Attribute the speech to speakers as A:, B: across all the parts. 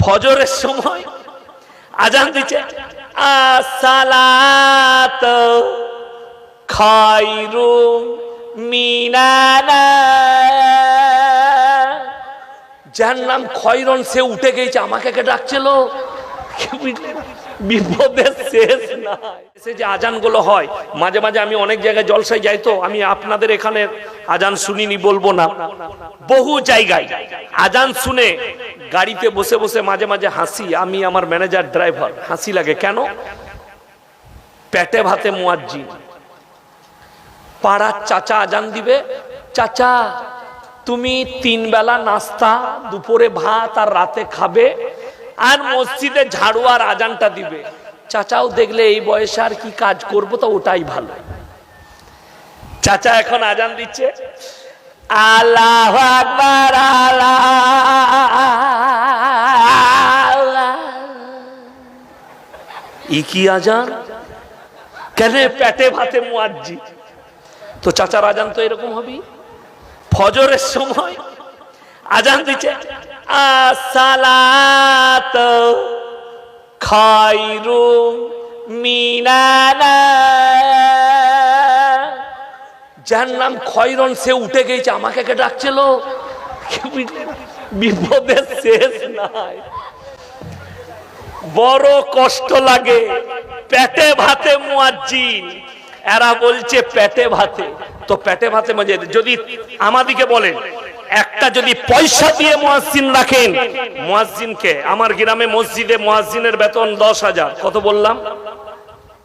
A: ফজরের সময় আজান দিচ্ছে, আসসালাতু খায়রুম মিনান্নাম। যার নাম খয়রন সে উঠে গেছে, আমাকে কে ডাকছিল? বিপদের শেষ নাই। যে আজানগুলো হয় মাঝে মাঝে, আমি অনেক জায়গায় জলসায় যাই, তো আমি আপনাদের এখানে আজান শুনিনি বলবো না, বহু জায়গায় আজান শুনে গাড়িতে বসে বসে মাঝে মাঝে হাসি। আমি আমার ম্যানেজার ড্রাইভার, হাসি লাগে কেন? পেটে ভাতে মুয়াজ্জিন, পাড়ার চাচা আজান দিবে, চাচা তুমি 3 বেলা নাস্তা, দুপুরে ভাত আর রাতে খাবে, আর মসজিদে ঝাড়ু আর আজানটা দিবে। চাচাও দেখলে এই বয়সে আর কি কাজ করবো, তো ওটাই ভালো। চাচা এখন আজান দিচ্ছে, আল্লাহু আকবার, আল্লাহ। ই কি আজান? কেন? পেটে ভাতে মুয়াজ্জিন। তো চাচার আজান তো এরকম হবে। ফজরের সময় আজান দিচ্ছে, আসসালাতু খায়রুম মিনান্নাম। যার নাম খয়রন সে উঠে গেছে, আমাকে কে ডাকছিল? বিপদের শেষ নাই। বড় কষ্ট লাগে। পেটে ভাতে মুয়াজ্জিন, এরা বলছে পেটে ভাতে। তো পেটে ভাতে মজে, যদি আমাদিকে বলেন একটা যদি পয়সা দিয়ে মুয়াজ্জিন রাখেন, মুয়াজ্জিনকে, আমার গ্রামে মসজিদে মুয়াজ্জিনের বেতন 10,000। কত বললাম?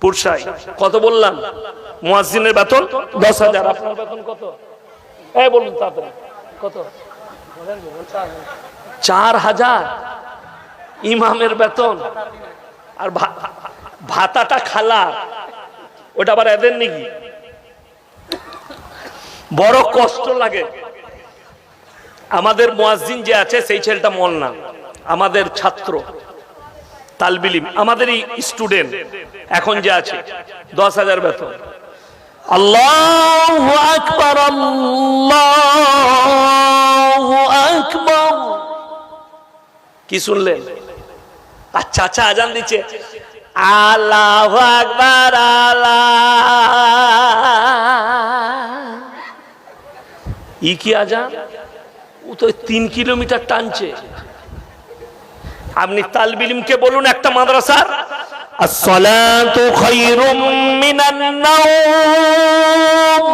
A: পুরসাই কত বললাম? মুয়াজ্জিনের বেতন 10,000। আপনার বেতন কত? এই বলুন তাড়াতাড়ি, কত? 4,000 ইমামের বেতন। আর ভাতাটা খালা, ওটা আবার এদের নাকি? বড় কষ্ট লাগে। আমাদের মুয়াজ্জিন যে আছে সেই ছেলেটা মোল্লা, আমাদের ছাত্র তালবিলিম, আমাদেরই স্টুডেন্ট এখন যে আছে, 10,000 বেতন। আল্লাহু আকবার, আল্লাহু আকবার। কি শুনলেন? আর চাচা আজান দিচ্ছে, আল্লাহু আকবার, আল্লাহ। ই কি আজান? ও তো 3 কিলোমিটার টানছে। আপনি তালবিলিমকে বলুন একটা মাদ্রাসার, আসসালাতু খায়রুম মিনান নাওম।